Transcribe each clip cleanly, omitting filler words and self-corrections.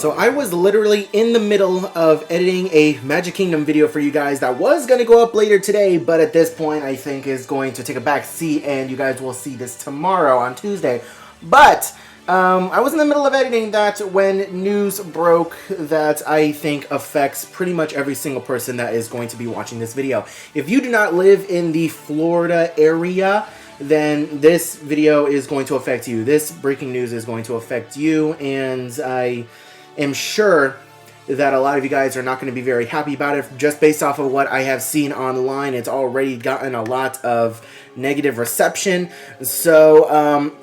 So I was literally in the middle of editing a Magic Kingdom video for you guys that was going to go up later today, but at this point I think is going to take a back seat and you guys will see this tomorrow on Tuesday. But I was in the middle of editing that when news broke that I think affects pretty much every single person that is going to be watching this video. If you do not live in the Florida area, then this video is going to affect you. This breaking news is going to affect you, and I am sure that a lot of you guys are not going to be very happy about it. Just based off of what I have seen online, it's already gotten a lot of negative reception. So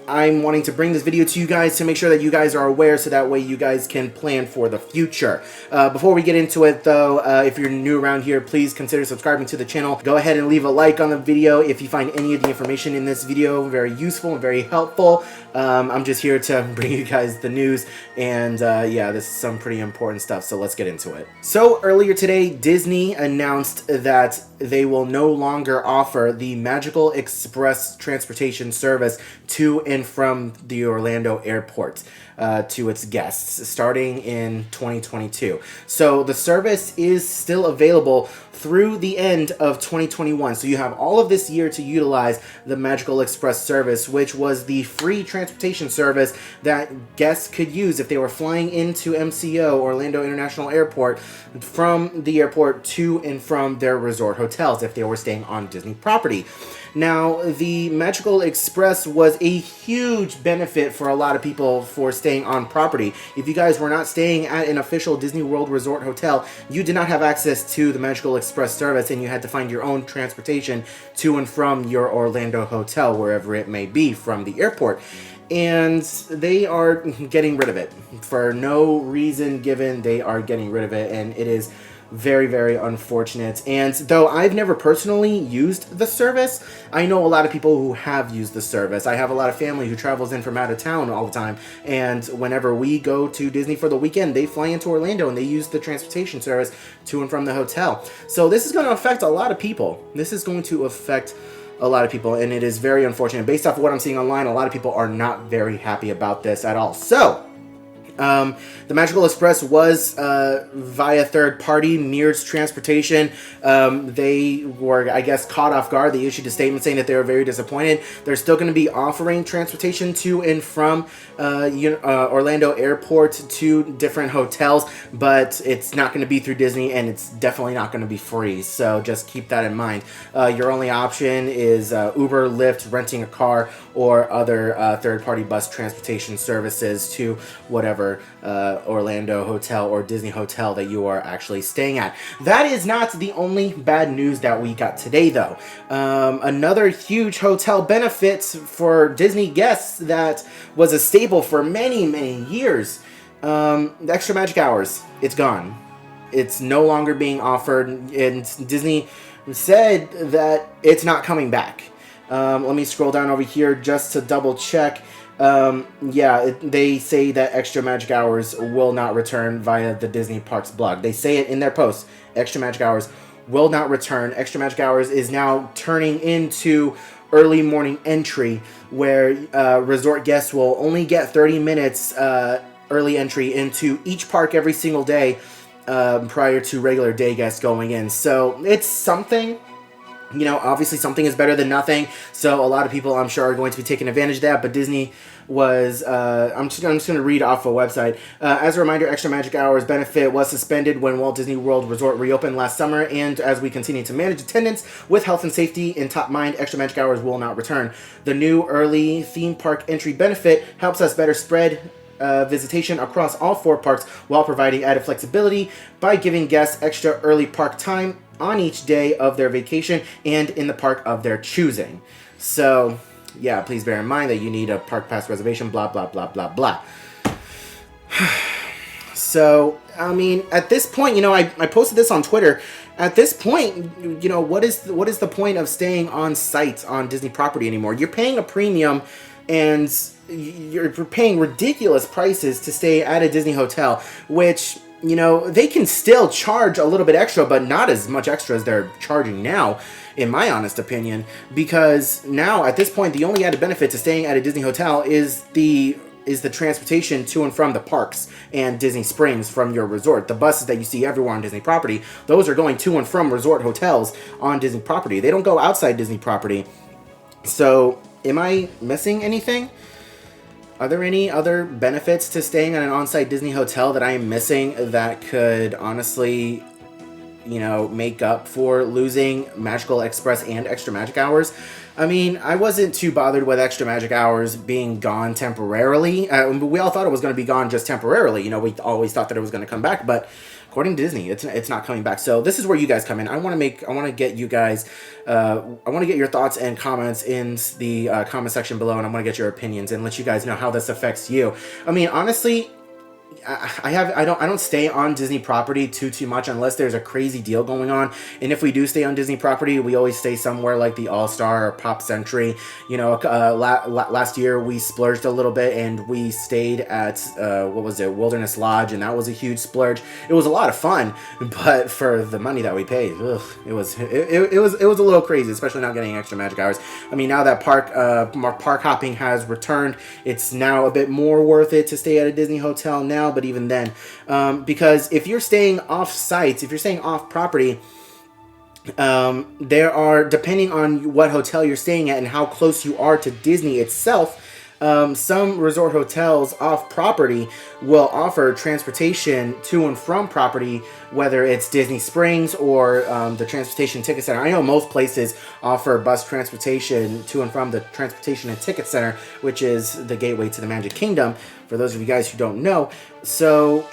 I'm wanting to bring this video to you guys to make sure that you guys are aware, so that way you guys can plan for the future. Before we get into it though, if you're new around here, please consider subscribing to the channel. Go ahead and leave a like on the video if you find any of the information in this video very useful and very helpful. I'm just here to bring you guys the news, and yeah, this is some pretty important stuff, so let's get into it. So earlier today, Disney announced that they will no longer offer the Magical Express transportation service to and from the Orlando airport to its guests starting in 2022. So the service is still available through the end of 2021. So you have all of this year to utilize the Magical Express service, which was the free transportation service that guests could use if they were flying into MCO, Orlando International Airport, from the airport to and from their resort hotels if they were staying on Disney property. Now, the Magical Express was a huge benefit for a lot of people for staying on property. If you guys were not staying at an official Disney World Resort hotel, you did not have access to the Magical Express service, and you had to find your own transportation to and from your Orlando hotel, wherever it may be from the airport. And they are getting rid of it. For no reason given, they are getting rid of it, and it is very, very unfortunate. And though I've never personally used the service, I know a lot of people who have used the service. I have a lot of family who travels in from out of town all the time, and whenever we go to Disney for the weekend, they fly into Orlando and they use the transportation service to and from the hotel. So this is going to affect a lot of people. This is going to affect a lot of people, and it is very unfortunate. Based off of what I'm seeing online, a lot of people are not very happy about this at all. So the Magical Express was via third-party Mears Transportation. They were, I guess, caught off guard. They issued a statement saying that they were very disappointed. They're still going to be offering transportation to and from Orlando Airport to different hotels, but it's not going to be through Disney, and it's definitely not going to be free. So just keep that in mind. Your only option is Uber, Lyft, renting a car, or other third-party bus transportation services to whatever Orlando hotel or Disney hotel that you are actually staying at. That is not the only bad news that we got today, though. Another huge hotel benefit for Disney guests that was a staple for many, many years. The extra magic hours, it's gone. It's no longer being offered, and Disney said that it's not coming back. Let me scroll down over here just to double check. Yeah, they say that Extra Magic Hours will not return via the Disney Parks blog. They say it in their post. Extra Magic Hours will not return. Extra Magic Hours is now turning into early morning entry, where resort guests will only get 30 minutes early entry into each park every single day prior to regular day guests going in. So it's something. You know, obviously something is better than nothing, so a lot of people, I'm sure, are going to be taking advantage of that, but Disney was, I'm just going to read off a website. As a reminder, Extra Magic Hours benefit was suspended when Walt Disney World Resort reopened last summer, and as we continue to manage attendance with health and safety in top mind, Extra Magic Hours will not return. The new early theme park entry benefit helps us better spread visitation across all 4 parks while providing added flexibility by giving guests extra early park time on each day of their vacation and in the park of their choosing. So, yeah, please bear in mind that you need a park pass reservation, blah, blah, blah, blah, blah. So, I mean, at this point, you know, I posted this on Twitter. At this point, you know, what is the point of staying on site on Disney property anymore? You're paying a premium, and you're paying ridiculous prices to stay at a Disney hotel, which, you know, they can still charge a little bit extra, but not as much extra as they're charging now, in my honest opinion, because now, at this point, the only added benefit to staying at a Disney hotel is the is the transportation to and from the parks and Disney Springs from your resort. The buses that you see everywhere on Disney property, those are going to and from resort hotels on Disney property. They don't go outside Disney property. So, am I missing anything? Are there any other benefits to staying at an on-site Disney hotel that I am missing that could honestly, you know, make up for losing Magical Express and Extra Magic Hours? I mean, I wasn't too bothered with Extra Magic Hours being gone temporarily. We all thought it was going to be gone just temporarily. You know, we always thought that it was going to come back, but according to Disney, it's not coming back. So this is where you guys come in. I want to get you guys, I want to get your thoughts and comments in the comment section below, and I want to get your opinions and let you guys know how this affects you. I mean, honestly, I don't stay on Disney property too much unless there's a crazy deal going on. And if we do stay on Disney property, we always stay somewhere like the All-Star or Pop Century. You know, last year we splurged a little bit and we stayed at what was it, Wilderness Lodge, and that was a huge splurge. It was a lot of fun, but for the money that we paid, it was a little crazy, especially not getting Extra Magic Hours. I mean, now that park hopping has returned, it's now a bit more worth it to stay at a Disney hotel now. But even then, because if you're staying off site, if you're staying off property, there are, depending on what hotel you're staying at and how close you are to Disney itself, some resort hotels off property will offer transportation to and from property, whether it's Disney Springs or the Transportation Ticket Center. I know most places offer bus transportation to and from the Transportation and Ticket Center, which is the gateway to the Magic Kingdom, for those of you guys who don't know. So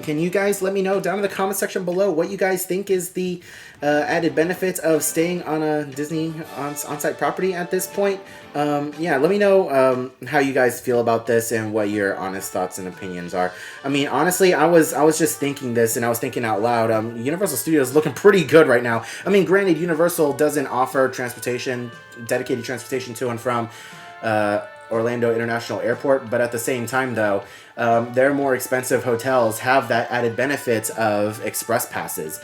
can you guys let me know down in the comment section below what you guys think is the added benefits of staying on a Disney on-site property at this point? Yeah, let me know how you guys feel about this and what your honest thoughts and opinions are. I mean, honestly, I was just thinking this, and I was thinking out loud. Universal Studios is looking pretty good right now. I mean, granted, Universal doesn't offer dedicated transportation to and from Orlando International Airport, but at the same time, though, their more expensive hotels have that added benefit of express passes.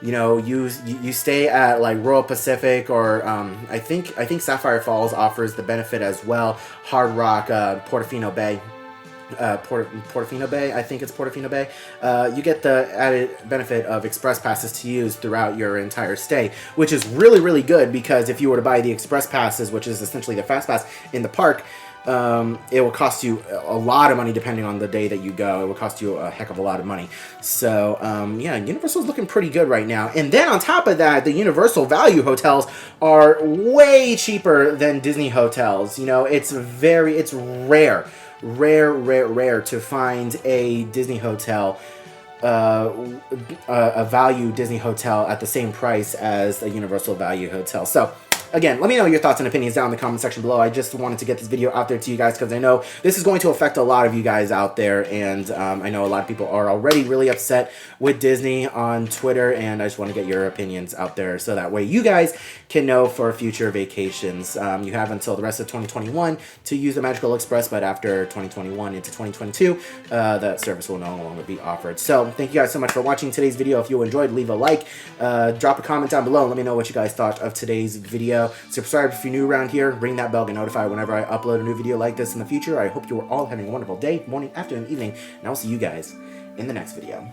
You know, you stay at like Royal Pacific, or I think Sapphire Falls offers the benefit as well. Hard Rock, Portofino Bay. Portofino Bay, I think it's Portofino Bay. You get the added benefit of express passes to use throughout your entire stay, which is really, really good, because if you were to buy the express passes, which is essentially the fast pass in the park, it will cost you a lot of money depending on the day that you go. It will cost you a heck of a lot of money. So, yeah, Universal's looking pretty good right now. And then on top of that, the Universal Value hotels are way cheaper than Disney hotels. You know, it's rare to find a Disney hotel, a value Disney hotel at the same price as a Universal Value hotel. So, again, let me know your thoughts and opinions down in the comment section below. I just wanted to get this video out there to you guys because I know this is going to affect a lot of you guys out there, and I know a lot of people are already really upset with Disney on Twitter, and I just want to get your opinions out there so that way you guys can know for future vacations. You have until the rest of 2021 to use the Magical Express, but after 2021 into 2022, that service will no longer be offered. So, thank you guys so much for watching today's video. If you enjoyed, leave a like, drop a comment down below, and let me know what you guys thought of today's video. Subscribe if you're new around here. Ring that bell, get notified whenever I upload a new video like this in the future. I hope you are all having a wonderful day, morning, afternoon, evening, and I'll see you guys in the next video.